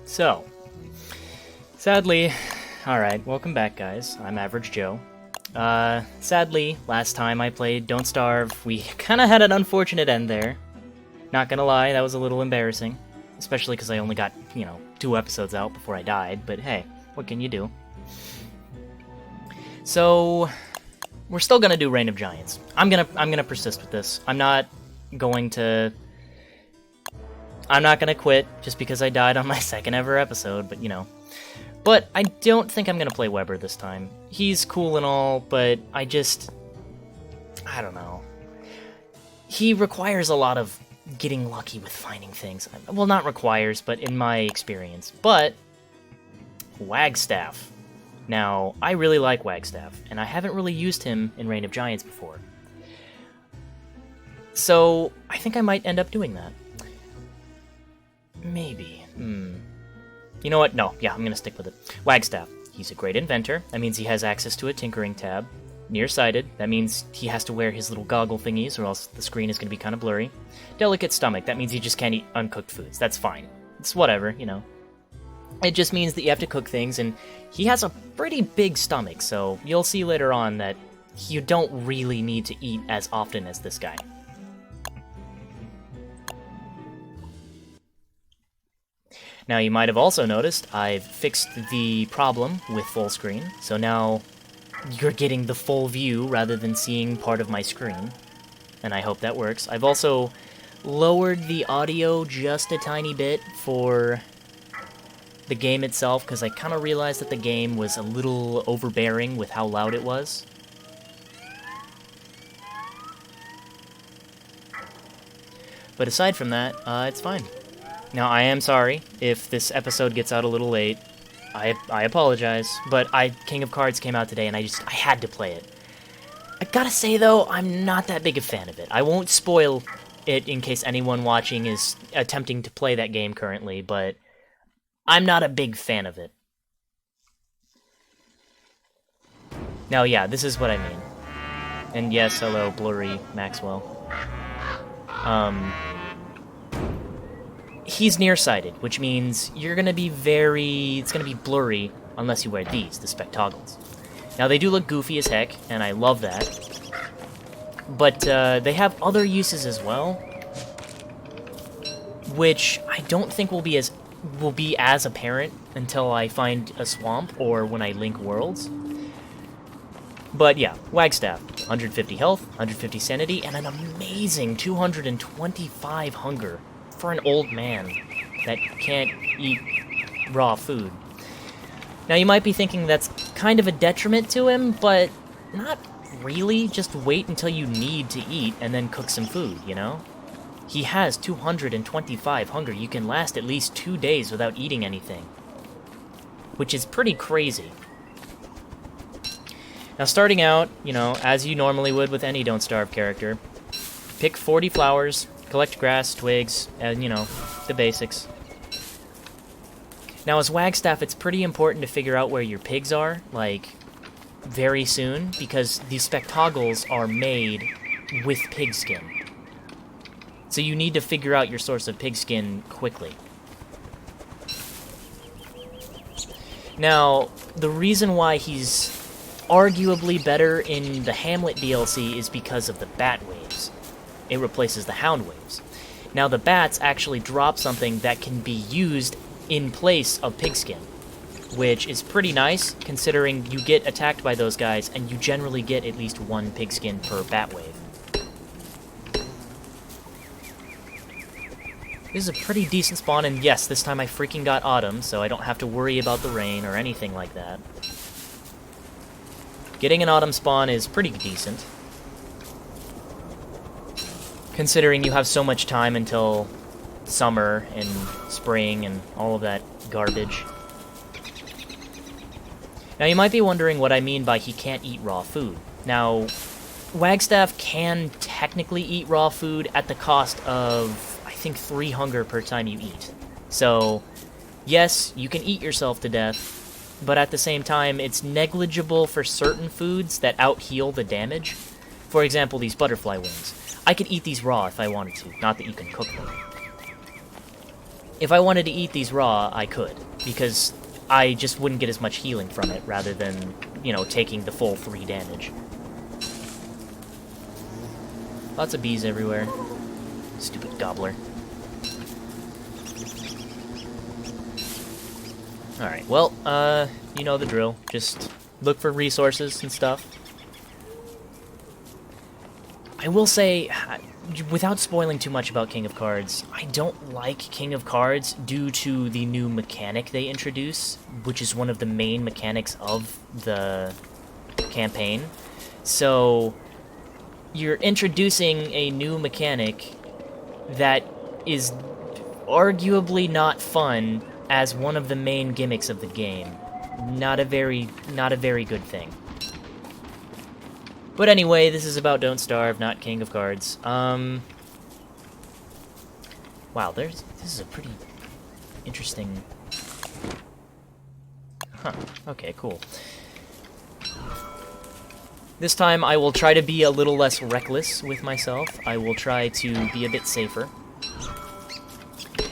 So, sadly, alright, welcome back, guys. I'm Average Joe. Sadly, last time I played Don't Starve, we kinda had an unfortunate end there. Not gonna lie, that was a little embarrassing. Especially because I only got, 2 episodes out before I died, but hey, what can you do? So, we're still gonna do Reign of Giants. I'm gonna persist with this. I'm not gonna quit just because I died on my second ever episode, but But I don't think I'm gonna play Weber this time. He's cool and all, but I don't know. He requires a lot of getting lucky with finding things. Well, not requires, but in my experience. But Wagstaff. Now, I really like Wagstaff, and I haven't really used him in Reign of Giants before. So, I think I might end up doing that. Maybe. You know what? No, yeah, I'm gonna stick with it. Wagstaff. He's a great inventor. That means he has access to a tinkering tab. Nearsighted. That means he has to wear his little goggle thingies, or else the screen is gonna be kind of blurry. Delicate stomach. That means he just can't eat uncooked foods. That's fine. It's whatever, It just means that you have to cook things, and he has a pretty big stomach, so you'll see later on that you don't really need to eat as often as this guy. Now, you might have also noticed I've fixed the problem with full screen, so now you're getting the full view rather than seeing part of my screen, and I hope that works. I've also lowered the audio just a tiny bit for the game itself, because I kind of realized that the game was a little overbearing with how loud it was. But aside from that, it's fine. Now, I am sorry if this episode gets out a little late. I apologize, but King of Cards came out today, and I had to play it. I gotta say, though, I'm not that big a fan of it. I won't spoil it in case anyone watching is attempting to play that game currently, but I'm not a big fan of it. Now, yeah, this is what I mean. And yes, hello, Blurry Maxwell. He's nearsighted, which means you're gonna be it's gonna be blurry unless you wear these, the spectacles. Now, they do look goofy as heck, and I love that. But they have other uses as well, which I don't think will be as apparent until I find a swamp or when I link worlds. But yeah, Wagstaff, 150 health, 150 sanity, and an amazing 225 hunger for an old man that can't eat raw food. Now, you might be thinking that's kind of a detriment to him, but not really. Just wait until you need to eat and then cook some food, He has 225 hunger. You can last at least 2 days without eating anything, which is pretty crazy. Now, starting out, as you normally would with any Don't Starve character, pick 40 flowers, collect grass, twigs, and, the basics. Now, as Wagstaff, it's pretty important to figure out where your pigs are, very soon, because these spectacles are made with pigskin. So you need to figure out your source of pigskin quickly. Now, the reason why he's arguably better in the Hamlet DLC is because of the bat waves. It replaces the hound waves. Now, the bats actually drop something that can be used in place of pigskin, which is pretty nice, considering you get attacked by those guys, and you generally get at least 1 pigskin per bat wave. This is a pretty decent spawn, and yes, this time I freaking got autumn, so I don't have to worry about the rain or anything like that. Getting an autumn spawn is pretty decent, considering you have so much time until summer and spring and all of that garbage. Now, you might be wondering what I mean by he can't eat raw food. Now, Wagstaff can technically eat raw food at the cost of, I think, 3 hunger per time you eat. So, yes, you can eat yourself to death, but at the same time, it's negligible for certain foods that out-heal the damage. For example, these butterfly wings. I could eat these raw if I wanted to, not that you can cook them. If I wanted to eat these raw, I could, because I just wouldn't get as much healing from it, rather than, you know, taking the full 3 damage. Lots of bees everywhere. Stupid gobbler. Alright, well, you know the drill. Just look for resources and stuff. I will say, without spoiling too much about King of Cards, I don't like King of Cards due to the new mechanic they introduce, which is one of the main mechanics of the campaign. So, you're introducing a new mechanic that is arguably not fun as one of the main gimmicks of the game. Not a very good thing. But anyway, this is about Don't Starve, not King of Cards. Wow, this is a pretty interesting... Huh, okay, cool. This time I will try to be a little less reckless with myself. I will try to be a bit safer.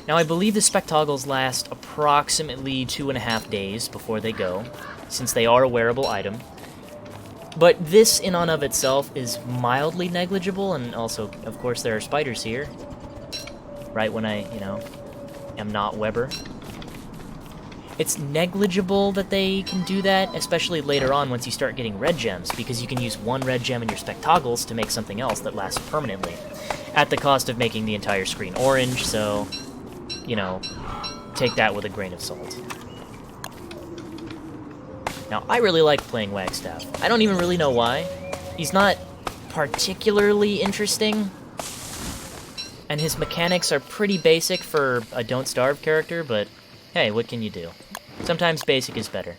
Now, I believe the Spectoggles last approximately 2.5 days before they go, since they are a wearable item. But this, in and of itself, is mildly negligible, and also, of course, there are spiders here. Right when I, you know, am not Weber. It's negligible that they can do that, especially later on once you start getting red gems, because you can use 1 red gem in your Spectoggles to make something else that lasts permanently, at the cost of making the entire screen orange, so, you know, take that with a grain of salt. Now, I really like playing Wagstaff. I don't even really know why. He's not particularly interesting, and his mechanics are pretty basic for a Don't Starve character, but hey, what can you do? Sometimes basic is better.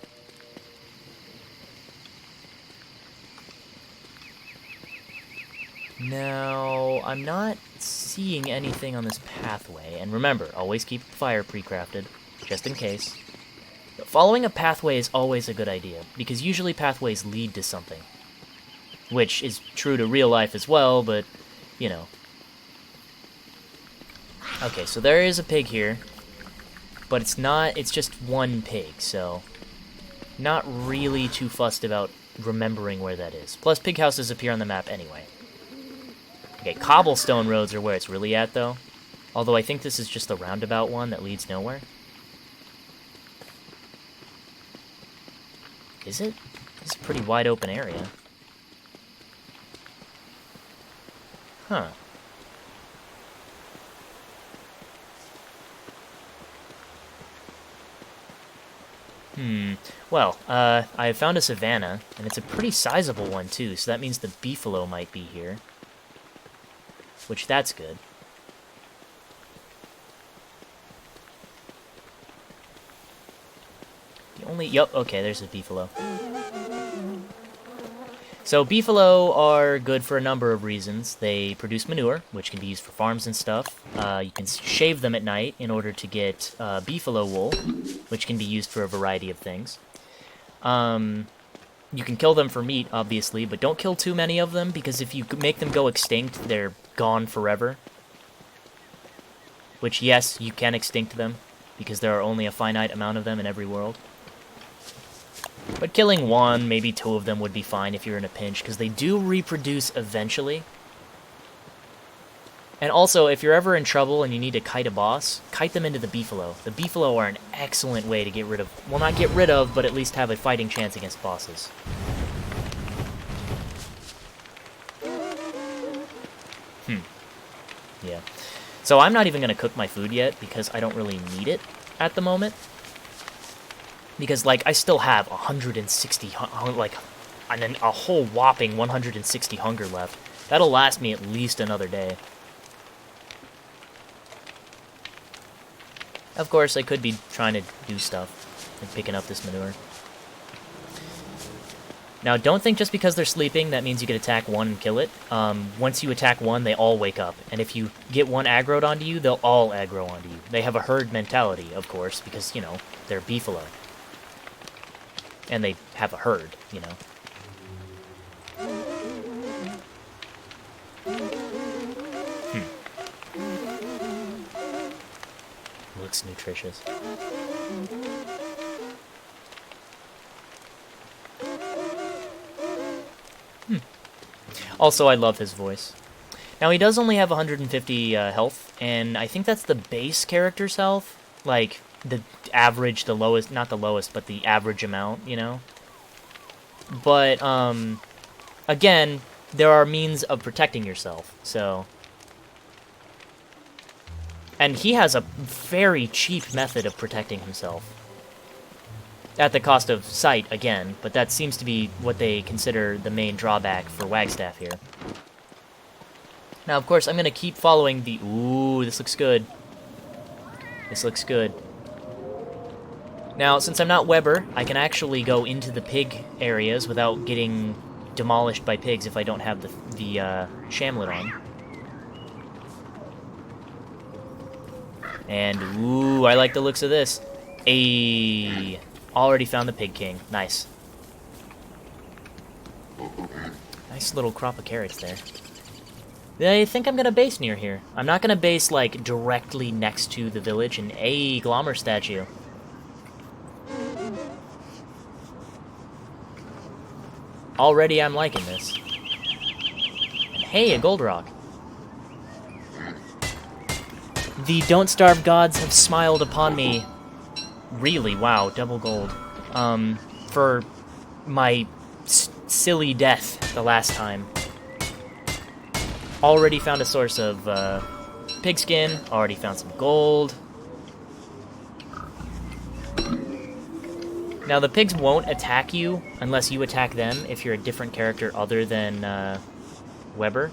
Now, I'm not seeing anything on this pathway, and remember, always keep fire pre-crafted, just in case. But following a pathway is always a good idea, because usually pathways lead to something. Which is true to real life as well, but, you know. Okay, so there is a pig here, but it's just 1 pig, so not really too fussed about remembering where that is. Plus, pig houses appear on the map anyway. Okay, cobblestone roads are where it's really at, though. Although I think this is just the roundabout one that leads nowhere. Is it? It's a pretty wide open area. Huh. Well, I found a savanna, and it's a pretty sizable one, too, so that means the beefalo might be here. Which, that's good. Yup, okay, there's a beefalo. So, beefalo are good for a number of reasons. They produce manure, which can be used for farms and stuff. You can shave them at night in order to get beefalo wool, which can be used for a variety of things. You can kill them for meat, obviously, but don't kill too many of them, because if you make them go extinct, they're gone forever. Which, yes, you can extinct them, because there are only a finite amount of them in every world. But killing 1, maybe 2 of them would be fine if you're in a pinch, because they do reproduce eventually. And also, if you're ever in trouble and you need to kite a boss, kite them into the beefalo. The beefalo are an excellent way to get rid of... Well, not get rid of, but at least have a fighting chance against bosses. Yeah. So I'm not even going to cook my food yet, because I don't really need it at the moment. Because, like, I still have 160, like, and then a whole whopping 160 hunger left. That'll last me at least another day. Of course, I could be trying to do stuff, like picking up this manure. Now, don't think just because they're sleeping, that means you can attack 1 and kill it. Once you attack 1, they all wake up. And if you get 1 aggroed onto you, they'll all aggro onto you. They have a herd mentality, of course, because, you know, they're beefalo. And they have a herd, you know. looks nutritious. Also, I love his voice. Now, he does only have 150 health, and I think that's the base character's health. Like, the average, the lowest, not the lowest, but the average amount, you know? But, again, there are means of protecting yourself, so... And he has a very cheap method of protecting himself. At the cost of sight, again, but that seems to be what they consider the main drawback for Wagstaff here. Now, of course, I'm going to keep following the... Ooh, this looks good. This looks good. Now, since I'm not Weber, I can actually go into the pig areas without getting demolished by pigs if I don't have the Shamlet on. And, ooh, I like the looks of this. Ayy. Already found the Pig King. Nice. Nice little crop of carrots there. I think I'm gonna base near here. I'm not gonna base, like, directly next to the village. And, ayy, Glommer statue. Already I'm liking this. And, hey, a gold rock. The Don't Starve gods have smiled upon me. Really, wow, double gold. For my silly death the last time. Already found a source of pigskin. Already found some gold. Now, the pigs won't attack you unless you attack them if you're a different character other than Weber.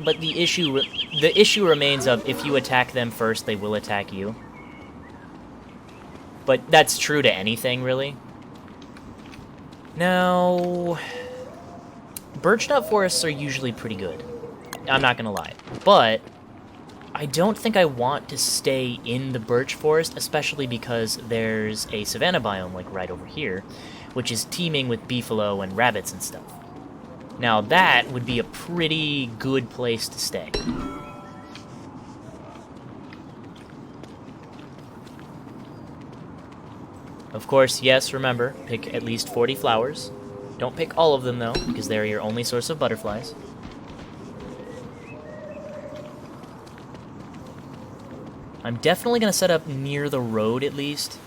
But the issue remains of if you attack them first, they will attack you. But that's true to anything, really. Now, birchnut forests are usually pretty good. I'm not gonna lie. But I don't think I want to stay in the birch forest, especially because there's a savanna biome, like right over here, which is teeming with beefalo and rabbits and stuff. Now, that would be a pretty good place to stay. Of course, yes, remember, pick at least 40 flowers. Don't pick all of them, though, because they're your only source of butterflies. I'm definitely going to set up near the road, at least.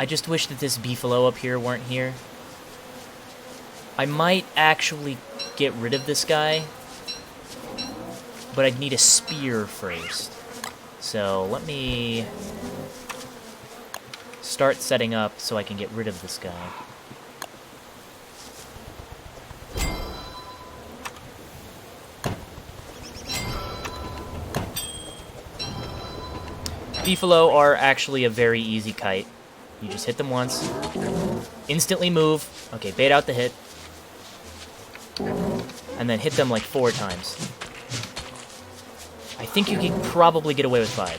I just wish that this beefalo up here weren't here. I might actually get rid of this guy, but I'd need a spear first. So let me start setting up so I can get rid of this guy. Beefalo are actually a very easy kite. You just hit them once, instantly move, okay, bait out the hit, and then hit them like 4 times. I think you can probably get away with 5.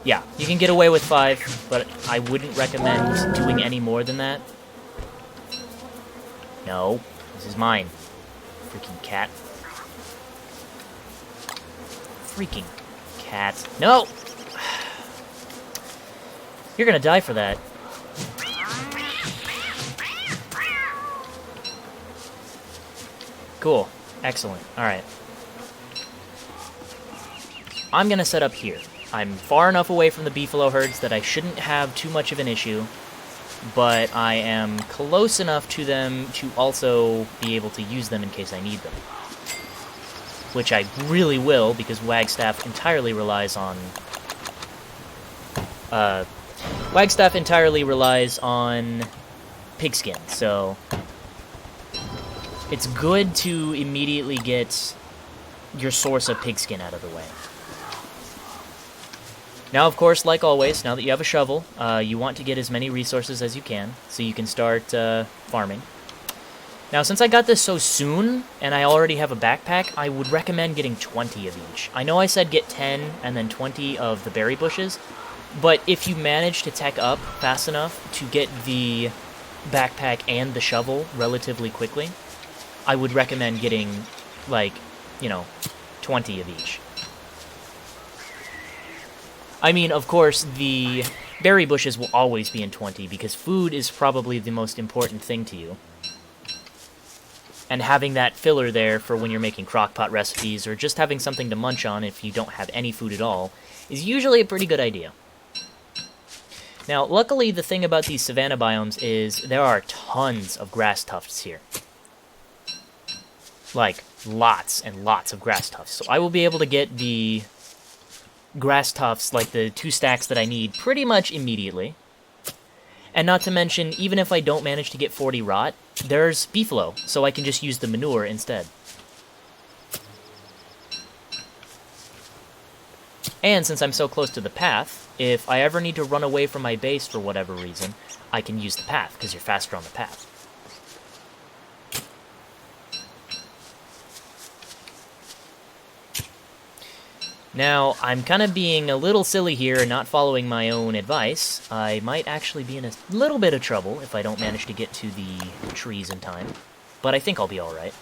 Yeah, you can get away with 5, but I wouldn't recommend doing any more than that. No, this is mine. Freaking cat. Freaking cat. No! You're gonna die for that. Cool. Excellent. Alright. I'm gonna set up here. I'm far enough away from the beefalo herds that I shouldn't have too much of an issue, but I am close enough to them to also be able to use them in case I need them. Which I really will, because Wagstaff entirely relies on... Wagstaff entirely relies on pigskin, so... It's good to immediately get your source of pigskin out of the way. Now, of course, like always, now that you have a shovel, you want to get as many resources as you can, so you can start farming. Now, since I got this so soon, and I already have a backpack, I would recommend getting 20 of each. I know I said get 10 and then 20 of the berry bushes, but if you manage to tech up fast enough to get the backpack and the shovel relatively quickly, I would recommend getting, like, you know, 20 of each. I mean, of course, the berry bushes will always be in 20, because food is probably the most important thing to you. And having that filler there for when you're making crockpot recipes, or just having something to munch on if you don't have any food at all, is usually a pretty good idea. Now, luckily, the thing about these savanna biomes is there are tons of grass tufts here. Like, lots and lots of grass tufts. So I will be able to get the grass tufts, like the 2 stacks that I need, pretty much immediately. And not to mention, even if I don't manage to get 40 rot, there's beefalo, so I can just use the manure instead. And since I'm so close to the path, if I ever need to run away from my base for whatever reason, I can use the path, because you're faster on the path. Now, I'm kind of being a little silly here and not following my own advice. I might actually be in a little bit of trouble if I don't manage to get to the trees in time, but I think I'll be alright.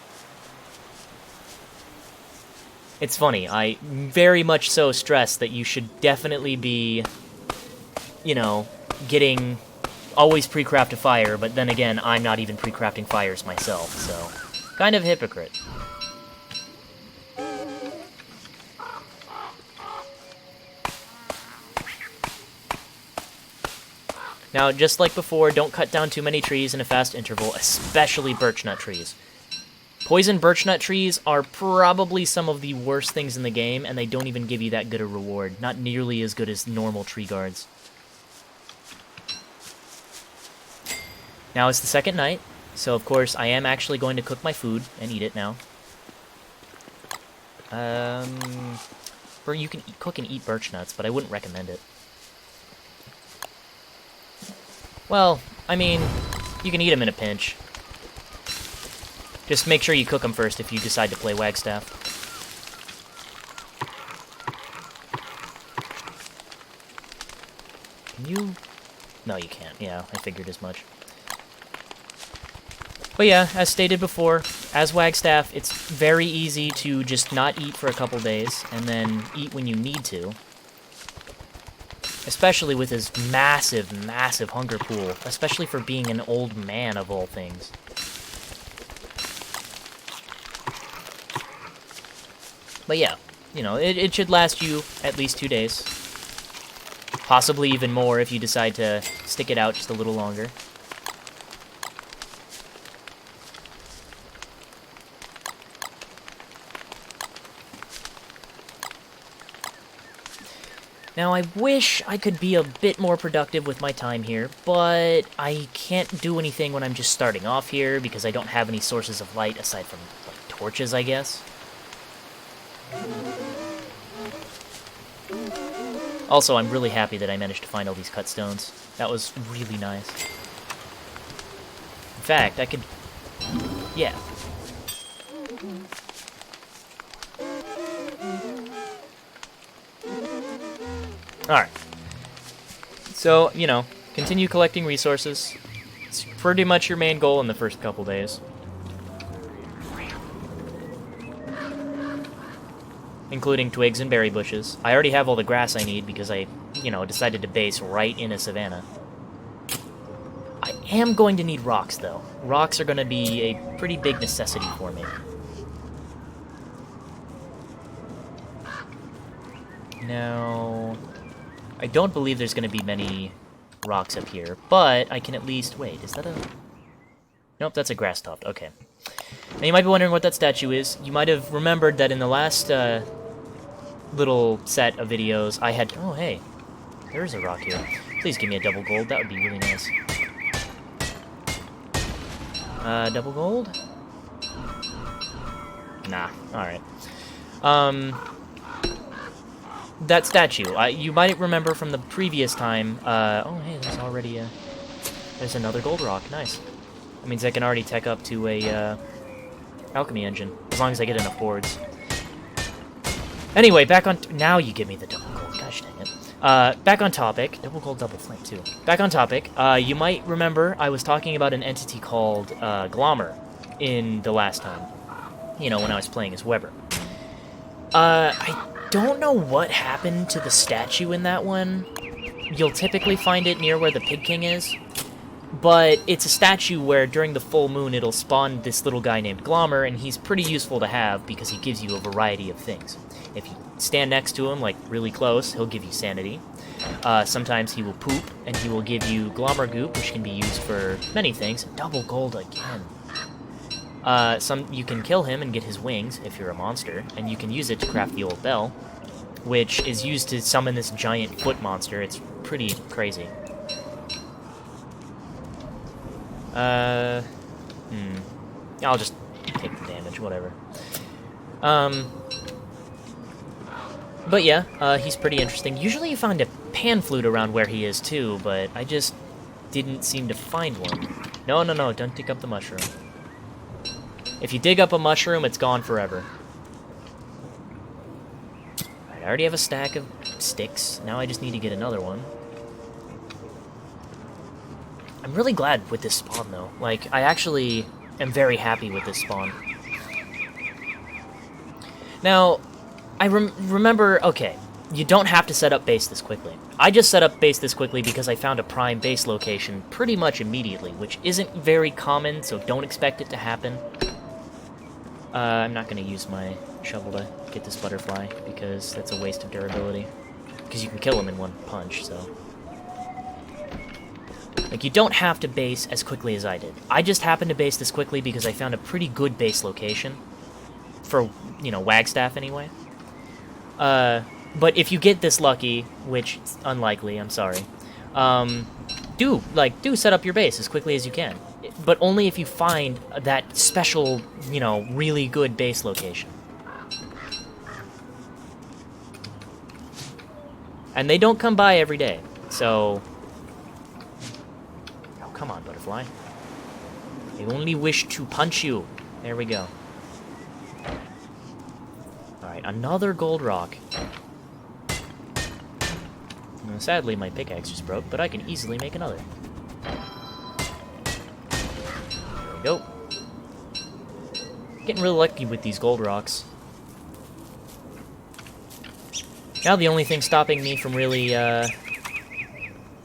It's funny, I very much so stress that you should definitely be, you know, getting always pre-craft a fire, but then again, I'm not even pre-crafting fires myself, so kind of hypocrite. Now, just like before, don't cut down too many trees in a fast interval, especially birchnut trees. Poison birchnut trees are probably some of the worst things in the game, and they don't even give you that good a reward. Not nearly as good as normal tree guards. Now it's the second night, so of course I am actually going to cook my food and eat it now. You can cook and eat birchnuts, but I wouldn't recommend it. Well, I mean, you can eat them in a pinch. Just make sure you cook them first if you decide to play Wagstaff. Can you? No, you can't. Yeah, I figured as much. But yeah, as stated before, as Wagstaff, it's very easy to just not eat for a couple days, and then eat when you need to. Especially with his massive, massive hunger pool. Especially for being an old man, of all things. But yeah, you know, it should last you at least 2 days. Possibly even more if you decide to stick it out just a little longer. Now, I wish I could be a bit more productive with my time here, but I can't do anything when I'm just starting off here because I don't have any sources of light aside from, like, torches, I guess. Also, I'm really happy that I managed to find all these cut stones. That was really nice. In fact, I could... yeah. Alright. So, you know, continue collecting resources. It's pretty much your main goal in the first couple days. Including twigs and berry bushes. I already have all the grass I need because I, you know, decided to base right in a savanna. I am going to need rocks, though. Rocks are going to be a pretty big necessity for me. Now... I don't believe there's going to be many rocks up here, but I can at least... wait, is that a... nope, that's a grass tuft. Okay. Now, you might be wondering what that statue is. You might have remembered that in the last little set of videos, I had... oh, hey. There is a rock here. Please give me a double gold. That would be really nice. Double gold? Nah. Alright. That statue, you might remember from the previous time, oh hey, there's already a, there's another gold rock, nice. That means I can already tech up to a, alchemy engine, as long as I get enough boards. Anyway, back on, now you give me the double gold, gosh dang it. Back on topic, double gold, double flame too. Back on topic, you might remember I was talking about an entity called, Glommer in the last time. You know, when I was playing as Weber. I don't know what happened to the statue in that one. You'll typically find it near where the Pig King is. But it's a statue where during the full moon it'll spawn this little guy named Glommer, and he's pretty useful to have because he gives you a variety of things. If you stand next to him, like really close, he'll give you sanity. Sometimes he will poop, and he will give you Glommer Goop, which can be used for many things. Double gold again. You can kill him and get his wings if you're a monster, and you can use it to craft the old bell, which is used to summon this giant foot monster. It's pretty crazy. I'll just take the damage, whatever. But yeah, he's pretty interesting. Usually you find a pan flute around where he is too, but I just didn't seem to find one. No, don't dig up the mushroom. If you dig up a mushroom, it's gone forever. Alright, I already have a stack of sticks. Now I just need to get another one. I'm really glad with this spawn, though. Like, I actually am very happy with this spawn. Now, I remember... Okay, you don't have to set up base this quickly. I just set up base this quickly because I found a prime base location pretty much immediately, which isn't very common, so don't expect it to happen. I'm not going to use my shovel to get this butterfly, because that's a waste of durability. Because you can kill him in one punch, so... Like, you don't have to base as quickly as I did. I just happened to base this quickly because I found a pretty good base location. For, you know, Wagstaff anyway. But if you get this lucky, which is unlikely, I'm sorry, do set up your base as quickly as you can. But only if you find that special, you know, really good base location. And they don't come by every day, so... Oh, come on, butterfly. I only wish to punch you. There we go. Alright, another gold rock. Now, sadly, my pickaxe just broke, but I can easily make another. There we go. Getting really lucky with these gold rocks. Now the only thing stopping me from really,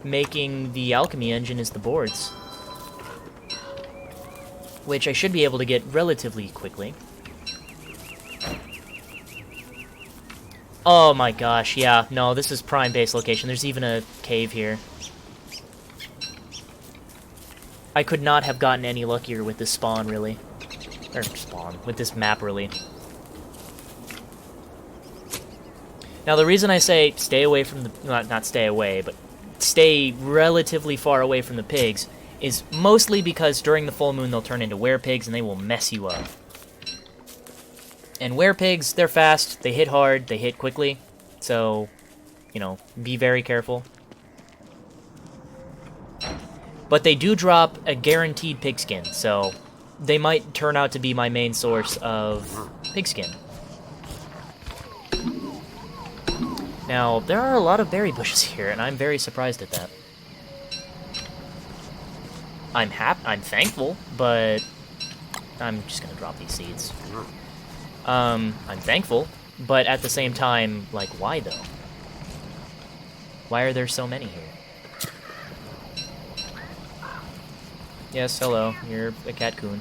making the alchemy engine is the boards. Which I should be able to get relatively quickly. Oh my gosh, yeah, no, this is prime base location. There's even a cave here. I could not have gotten any luckier with this spawn, really. Or spawn, with this map, really. Now, the reason I say stay away from the... Not stay away, but stay relatively far away from the pigs is mostly because during the full moon they'll turn into werepigs and they will mess you up. And werepigs, they're fast, they hit hard, they hit quickly, so, you know, be very careful. But they do drop a guaranteed pigskin, so they might turn out to be my main source of pigskin. Now, there are a lot of berry bushes here, and I'm very surprised at that. I'm thankful, but I'm just gonna drop these seeds. I'm thankful, but at the same time, like, why though? Why are there so many here? Yes, hello, you're a catcoon.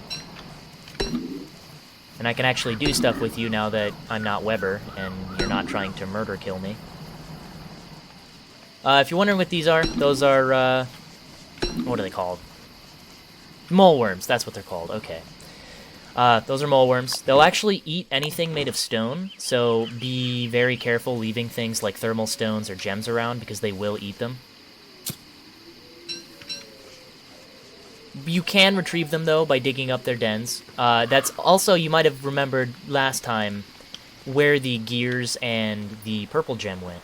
And I can actually do stuff with you now that I'm not Weber, and you're not trying to murder kill me. If you're wondering what these are, those are, what are they called? Mole worms, that's what they're called, okay. Those are mole worms. They'll actually eat anything made of stone, so be very careful leaving things like thermal stones or gems around, because they will eat them. You can retrieve them, though, by digging up their dens. That's also, you might have remembered last time, where the gears and the purple gem went.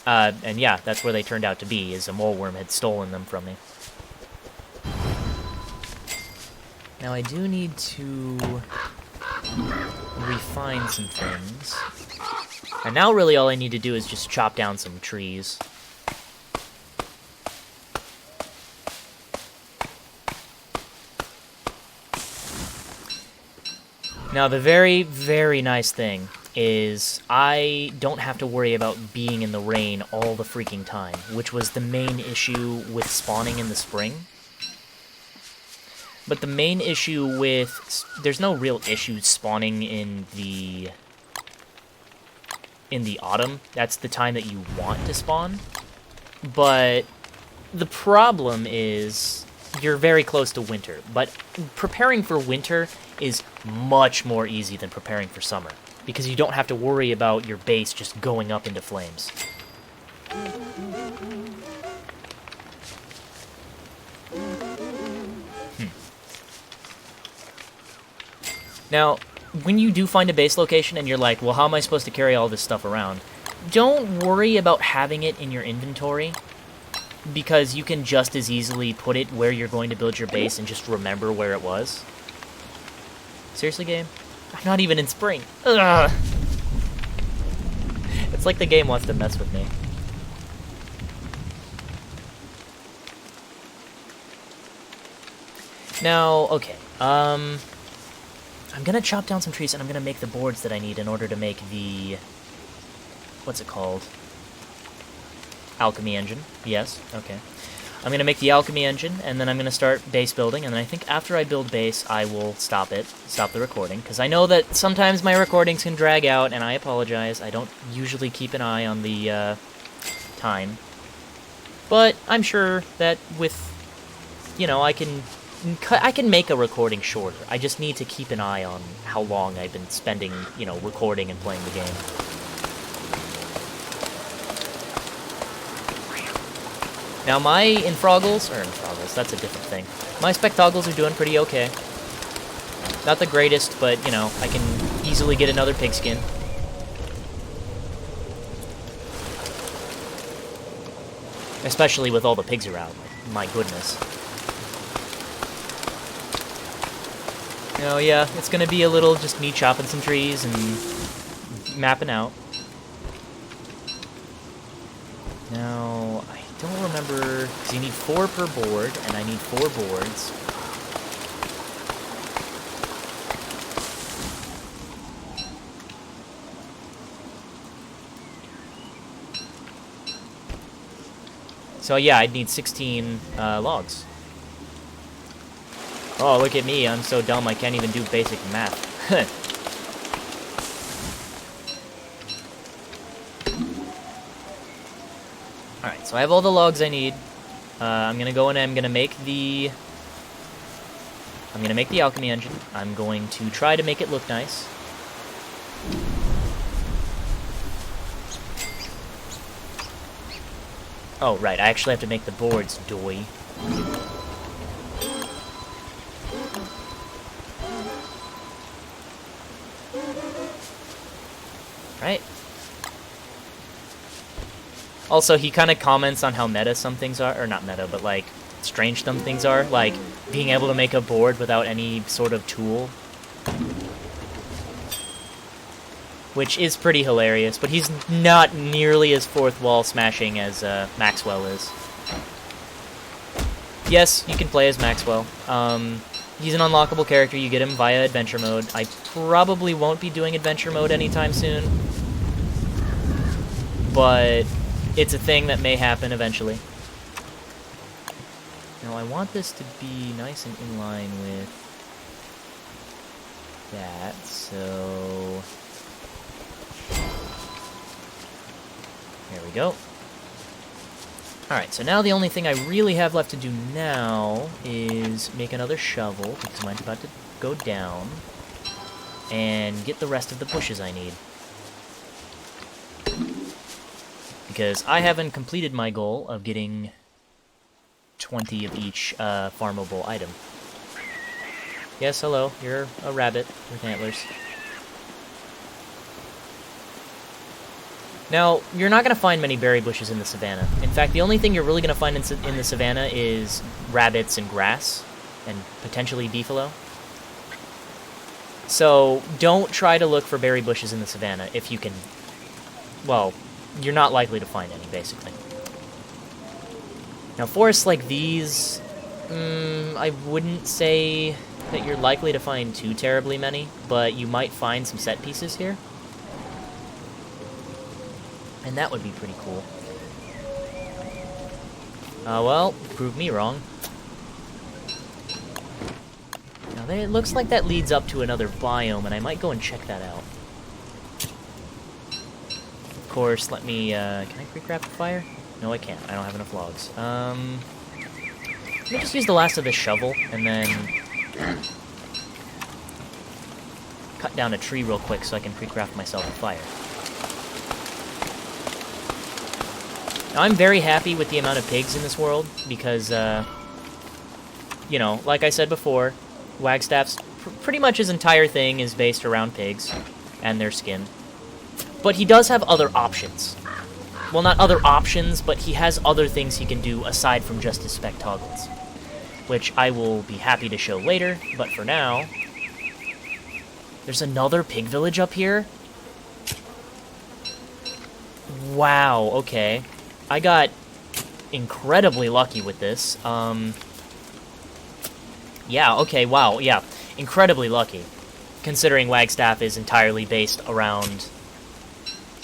And yeah, that's where they turned out to be, is a mole worm had stolen them from me. Now I do need to refine some things. And now really all I need to do is just chop down some trees. Now, the very, very nice thing is I don't have to worry about being in the rain all the freaking time, which was the main issue with spawning in the spring. But the main issue with... There's no real issue spawning in the autumn. That's the time that you want to spawn. But the problem is you're very close to winter. But preparing for winter is much more easy than preparing for summer, because you don't have to worry about your base just going up into flames. Now, when you do find a base location and you're like, well, how am I supposed to carry all this stuff around? Don't worry about having it in your inventory, because you can just as easily put it where you're going to build your base and just remember where it was. Seriously, game? I'm not even in spring. Ugh. It's like the game wants to mess with me. Now, okay. I'm gonna chop down some trees and I'm gonna make the boards that I need in order to make the... What's it called? Alchemy engine. Yes, okay. I'm going to make the alchemy engine, and then I'm going to start base building, and then I think after I build base, I will stop the recording, because I know that sometimes my recordings can drag out, and I apologize. I don't usually keep an eye on the time. But I'm sure that with, you know, I can make a recording shorter. I just need to keep an eye on how long I've been spending, you know, recording and playing the game. Now my infroggles, that's a different thing. My spectoggles are doing pretty okay. Not the greatest, but, you know, I can easily get another pigskin. Especially with all the pigs around, my goodness. Oh yeah, it's gonna be a little just me chopping some trees and mapping out. Now, I don't remember, because you need 4 per board, and I need 4 boards. So yeah, I'd need 16 logs. Oh, look at me, I'm so dumb I can't even do basic math. Alright, so I have all the logs I need. I'm gonna go in and I'm gonna make the alchemy engine. I'm going to try to make it look nice. Oh, right, I actually have to make the boards, doy. Right. Also, he kind of comments on how meta some things are, or not meta, but like strange some things are, like being able to make a board without any sort of tool. Which is pretty hilarious, but he's not nearly as fourth wall smashing as Maxwell is. Yes, you can play as Maxwell. He's an unlockable character, you get him via adventure mode. I probably won't be doing adventure mode anytime soon, but it's a thing that may happen eventually. Now I want this to be nice and in line with that, so... There we go. Alright, so now the only thing I really have left to do now is make another shovel, because mine's about to go down, and get the rest of the bushes I need. Because I haven't completed my goal of getting 20 of each farmable item. Yes, hello, you're a rabbit with antlers. Now, you're not going to find many berry bushes in the savannah. In fact, the only thing you're really going to find in the savannah is rabbits and grass, and potentially beefalo. So, don't try to look for berry bushes in the savannah if you can... Well, you're not likely to find any, basically. Now, forests like these... I wouldn't say that you're likely to find too terribly many, but you might find some set pieces here. And that would be pretty cool. Well, prove me wrong. Now, it looks like that leads up to another biome, and I might go and check that out. Of course, let me, can I pre-craft the fire? No, I can't. I don't have enough logs. Let me just use the last of this shovel, and then cut down a tree real quick so I can pre-craft myself a fire. Now, I'm very happy with the amount of pigs in this world, because, you know, like I said before, Wagstaff's pretty much his entire thing is based around pigs and their skin. But he does have other options. Well, not other options, but he has other things he can do aside from just his spec toggles, which I will be happy to show later, but for now... There's another pig village up here? Wow, okay. I got incredibly lucky with this. Yeah, okay, wow, yeah. Incredibly lucky, considering Wagstaff is entirely based around...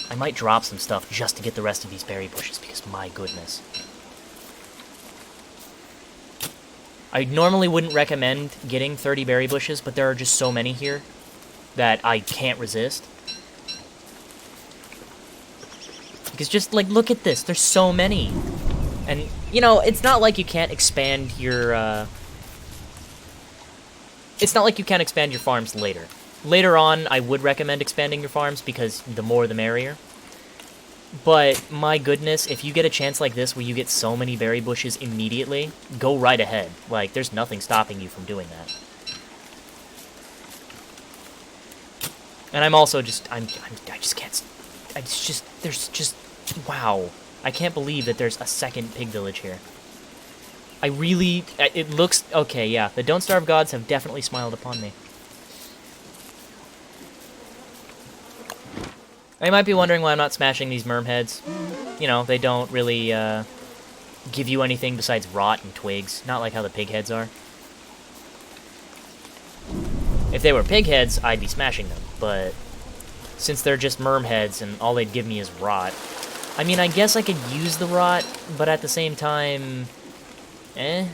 I might drop some stuff just to get the rest of these berry bushes, because my goodness. I normally wouldn't recommend getting 30 berry bushes, but there are just so many here that I can't resist. Because just, like, look at this. There's so many. And, you know, it's not like you can't expand your, It's not like you can't expand your farms later. Later on, I would recommend expanding your farms, because the more the merrier. But, my goodness, if you get a chance like this where you get so many berry bushes immediately, go right ahead. Like, there's nothing stopping you from doing that. And I'm also just, I just can't, there's just, wow. I can't believe that there's a second pig village here. I really, it looks, okay, yeah, the Don't Starve gods have definitely smiled upon me. You might be wondering why I'm not smashing these merm heads. You know, they don't really, give you anything besides rot and twigs, not like how the pig heads are. If they were pig heads, I'd be smashing them, but since they're just merm heads and all they'd give me is rot, I mean, I guess I could use the rot, but at the same time, eh?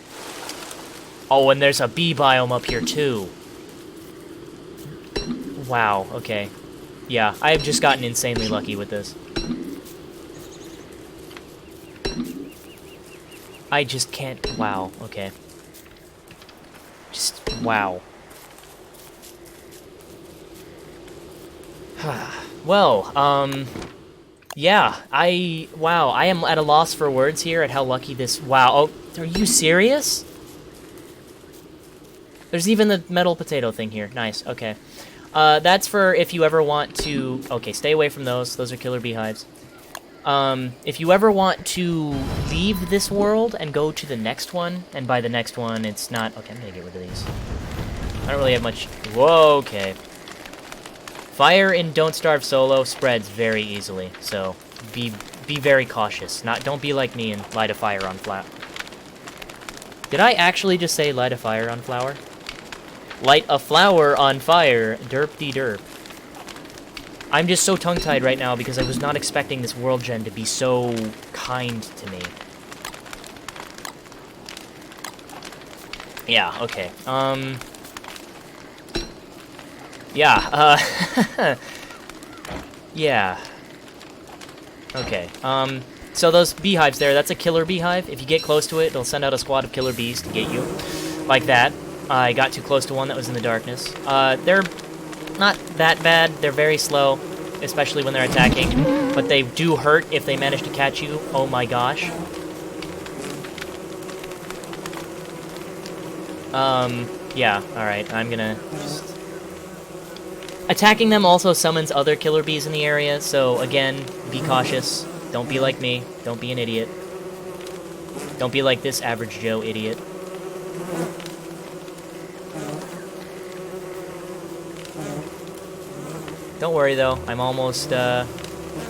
Oh, and there's a bee biome up here, too. Wow, okay. Yeah, I have just gotten insanely lucky with this. I just can't, wow, okay. Just, wow. Well, yeah, wow, I am at a loss for words here at how lucky this, wow, oh, are you serious? There's even the metal potato thing here, nice, okay. That's for if you ever want to, okay, stay away from those are killer beehives. If you ever want to leave this world and go to the next one, and by the next one, it's not, okay, I'm gonna get rid of these. I don't really have much, whoa, okay. Fire in Don't Starve solo spreads very easily, so be very cautious. Don't be like me and light a fire on flour. Did I actually just say light a fire on flour? Light a flower on fire, derp-de-derp. I'm just so tongue-tied right now because I was not expecting this world gen to be so kind to me. Yeah, okay. Yeah, yeah. Okay, so those beehives there, that's a killer beehive. If you get close to it, it'll send out a squad of killer bees to get you. Like that. I got too close to one that was in the darkness. They're not that bad. They're very slow, especially when they're attacking. But they do hurt if they manage to catch you. Oh my gosh. Yeah, alright, I'm gonna just... Attacking them also summons other killer bees in the area, so again, be cautious. Don't be like me. Don't be an idiot. Don't be like this average Joe idiot. Don't worry though, I'm almost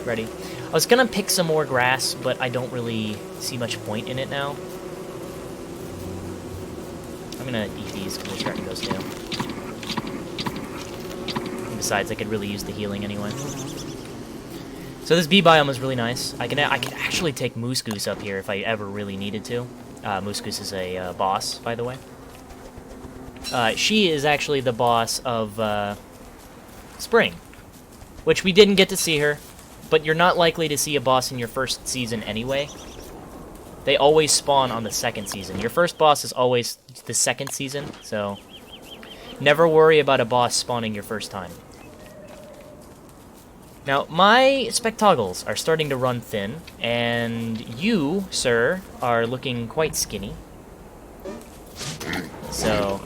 ready. I was gonna pick some more grass, but I don't really see much point in it now. I'm gonna eat these because we're starting to go stale. Besides, I could really use the healing anyway. So this bee biome is really nice. I could actually take Moose Goose up here if I ever really needed to. Moose Goose is a boss, by the way. She is actually the boss of Spring, which we didn't get to see her, but you're not likely to see a boss in your first season anyway. They always spawn on the second season. Your first boss is always the second season, so never worry about a boss spawning your first time. Now, my spectacles are starting to run thin, and you, sir, are looking quite skinny. So...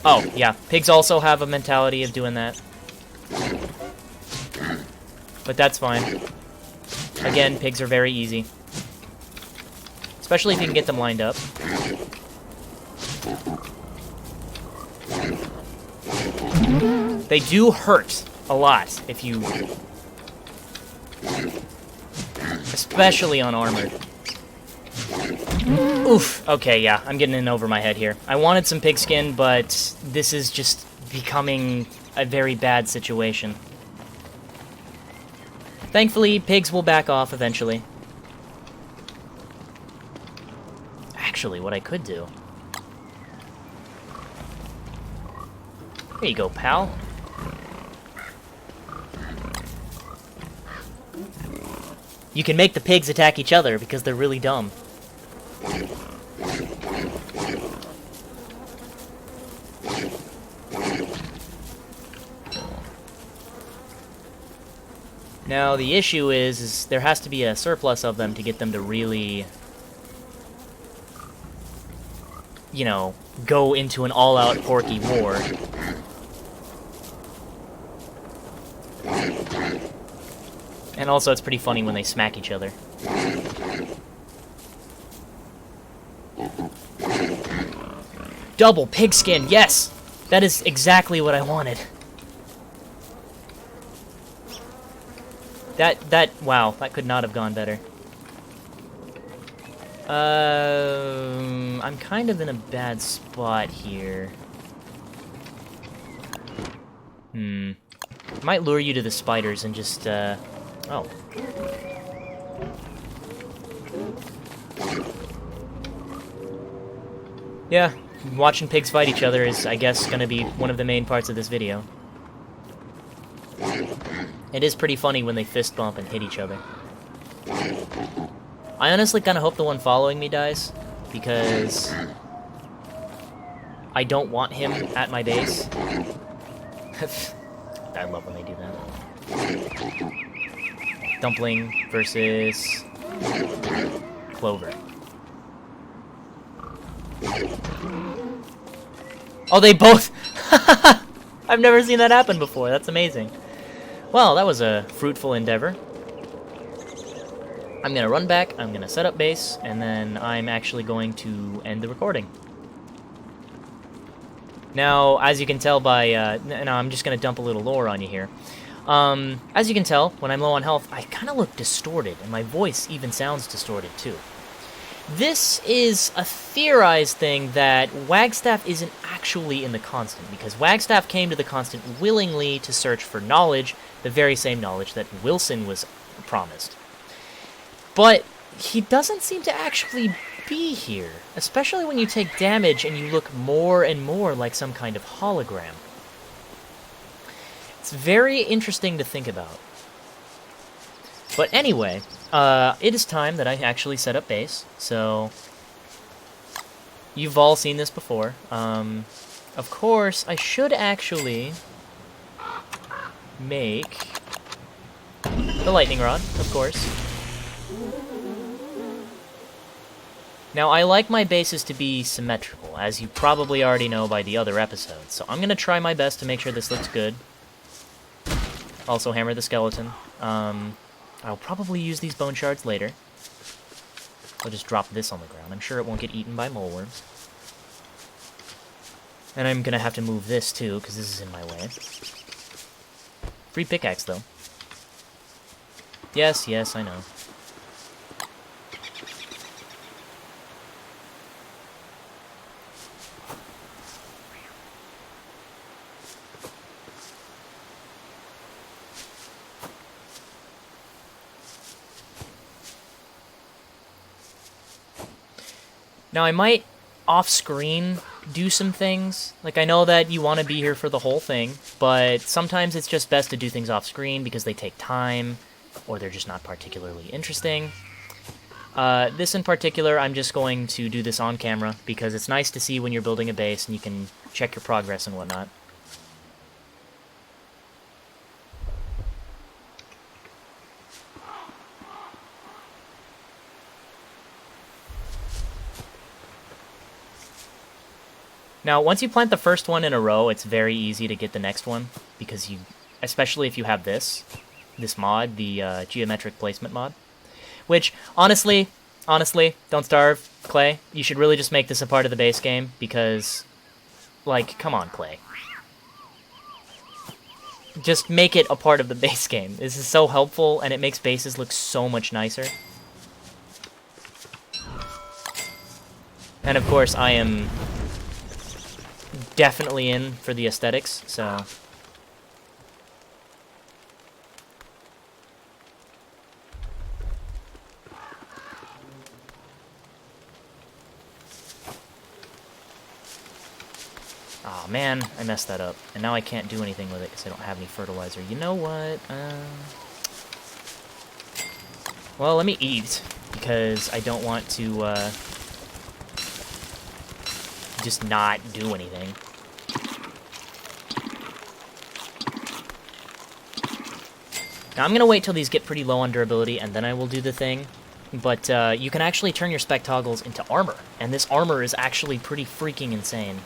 Oh, yeah, pigs also have a mentality of doing that. But that's fine. Again, pigs are very easy. Especially if you can get them lined up. They do hurt a lot if you... Especially on armored. Oof. Okay, yeah, I'm getting in over my head here. I wanted some pigskin, but this is just becoming a very bad situation. Thankfully, pigs will back off eventually. Actually, what I could do... There you go, pal. You can make the pigs attack each other because they're really dumb. Now, the issue is there has to be a surplus of them to get them to really, you know, go into an all-out Porky war. And also, it's pretty funny when they smack each other. Double pigskin, yes! That is exactly what I wanted. Wow, that could not have gone better. I'm kind of in a bad spot here. Might lure you to the spiders and just, oh. Yeah, watching pigs fight each other is, I guess, gonna be one of the main parts of this video. It is pretty funny when they fist bump and hit each other. I honestly kind of hope the one following me dies, because I don't want him at my base. I love when they do that. Dumpling versus Clover. Oh, they both... I've never seen that happen before. That's amazing. Well, that was a fruitful endeavor. I'm gonna run back, I'm gonna set up base, and then I'm actually going to end the recording. Now, as you can tell by, now I'm just gonna dump a little lore on you here. As you can tell, when I'm low on health, I kind of look distorted, and my voice even sounds distorted too. This is a theorized thing that Wagstaff isn't actually in the Constant, because Wagstaff came to the Constant willingly to search for knowledge, the very same knowledge that Wilson was promised. But he doesn't seem to actually be here, especially when you take damage and you look more and more like some kind of hologram. It's very interesting to think about. But anyway, it is time that I actually set up base, so you've all seen this before. Of course, I should actually make the lightning rod, of course. Now, I like my bases to be symmetrical, as you probably already know by the other episodes, so I'm going to try my best to make sure this looks good. Also, hammer the skeleton. I'll probably use these bone shards later. I'll just drop this on the ground. I'm sure it won't get eaten by moleworms. And I'm going to have to move this, too, because this is in my way. Free pickaxe, though. Yes, yes, I know. Now, I might off-screen do some things. Like, I know that you want to be here for the whole thing, but sometimes it's just best to do things off-screen because they take time, or they're just not particularly interesting. This in particular, I'm just going to do this on camera because it's nice to see when you're building a base and you can check your progress and whatnot. Now, once you plant the first one in a row, it's very easy to get the next one because especially if you have this mod, the geometric placement mod. Which, honestly, don't starve, Clay. You should really just make this a part of the base game, because, like, come on, Clay. Just make it a part of the base game. This is so helpful, and it makes bases look so much nicer. And, of course, I am definitely in for the aesthetics, so... Aw, oh, man, I messed that up. And now I can't do anything with it because I don't have any fertilizer. You know what? Well, let me eat, because I don't want to, just not do anything. Now, I'm going to wait till these get pretty low on durability, and then I will do the thing. But, you can actually turn your spec toggles into armor, and this armor is actually pretty freaking insane.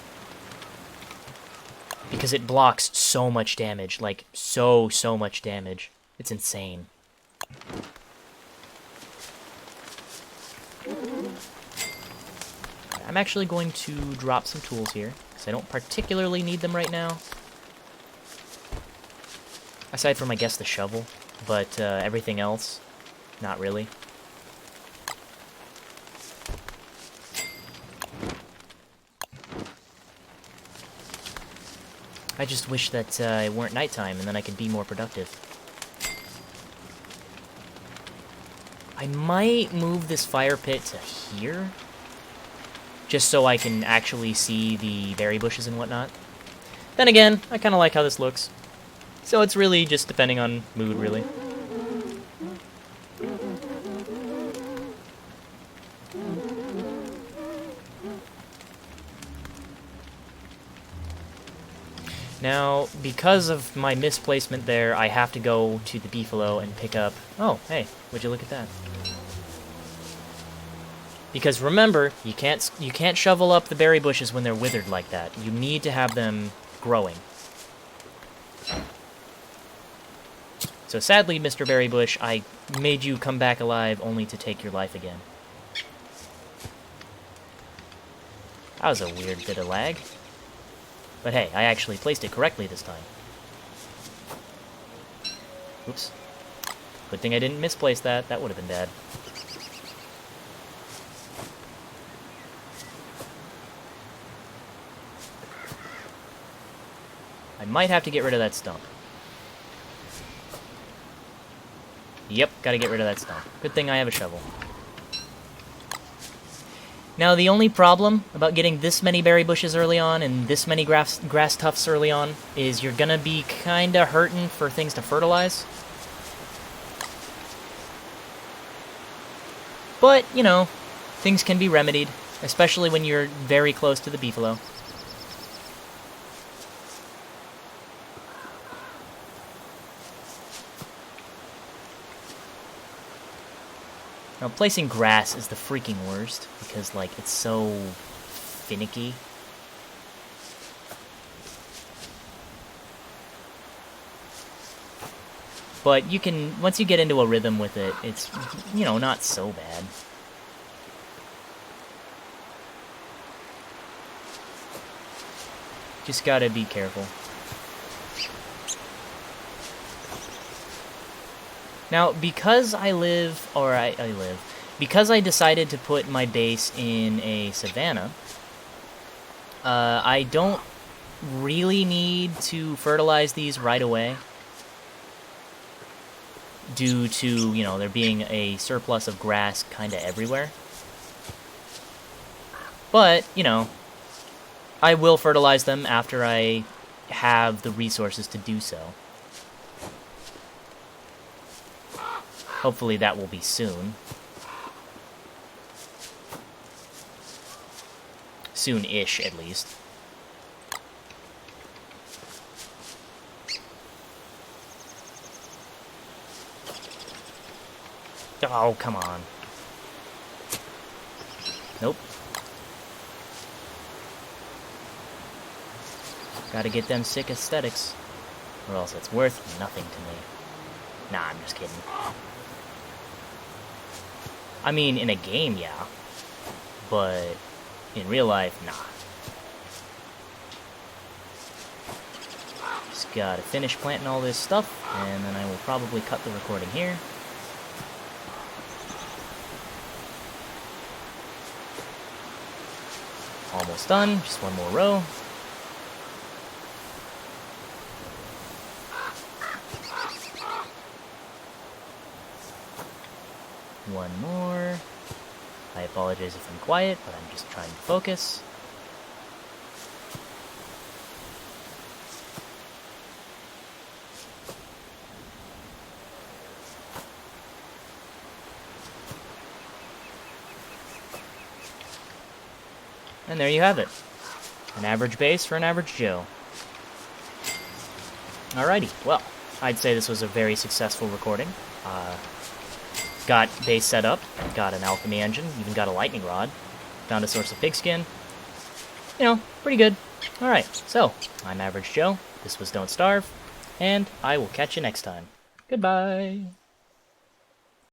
Because it blocks so much damage, like, so much damage. It's insane. I'm actually going to drop some tools here, because I don't particularly need them right now. Aside from, I guess, the shovel, but everything else, not really. I just wish that it weren't nighttime, and then I could be more productive. I might move this fire pit to here, just so I can actually see the berry bushes and whatnot. Then again, I kind of like how this looks. So it's really just depending on mood, really. Now, because of my misplacement there, I have to go to the beefalo and pick up... Oh, hey, would you look at that? Because remember, you can't shovel up the berry bushes when they're withered like that. You need to have them growing. So sadly, Mr. Berry Bush, I made you come back alive only to take your life again. That was a weird bit of lag. But hey, I actually placed it correctly this time. Oops. Good thing I didn't misplace that. That would have been bad. I might have to get rid of that stump. Yep, gotta get rid of that stump. Good thing I have a shovel. Now, the only problem about getting this many berry bushes early on and this many grass tufts early on is you're gonna be kinda hurting for things to fertilize. But, you know, things can be remedied, especially when you're very close to the beefalo. Now, placing grass is the freaking worst, because, like, it's so finicky. But you can, once you get into a rhythm with it, it's, you know, not so bad. Just gotta be careful. Now, because because I decided to put my base in a savanna, I don't really need to fertilize these right away, due to, you know, there being a surplus of grass kinda everywhere. But, you know, I will fertilize them after I have the resources to do so. Hopefully that will be soon. Soon-ish, at least. Oh, come on. Nope. Gotta get them sick aesthetics, or else it's worth nothing to me. Nah, I'm just kidding. I mean, in a game, yeah. But in real life, nah. Just gotta finish planting all this stuff, and then I will probably cut the recording here. Almost done, just one more row. One more. I apologize if I'm quiet, but I'm just trying to focus. And there you have it. An average base for an average Joe. Alrighty, well, I'd say this was a very successful recording. Got base set up, got an alchemy engine, even got a lightning rod, found a source of pigskin. You know, pretty good. Alright, so, I'm Average Joe, this was Don't Starve, and I will catch you next time. Goodbye!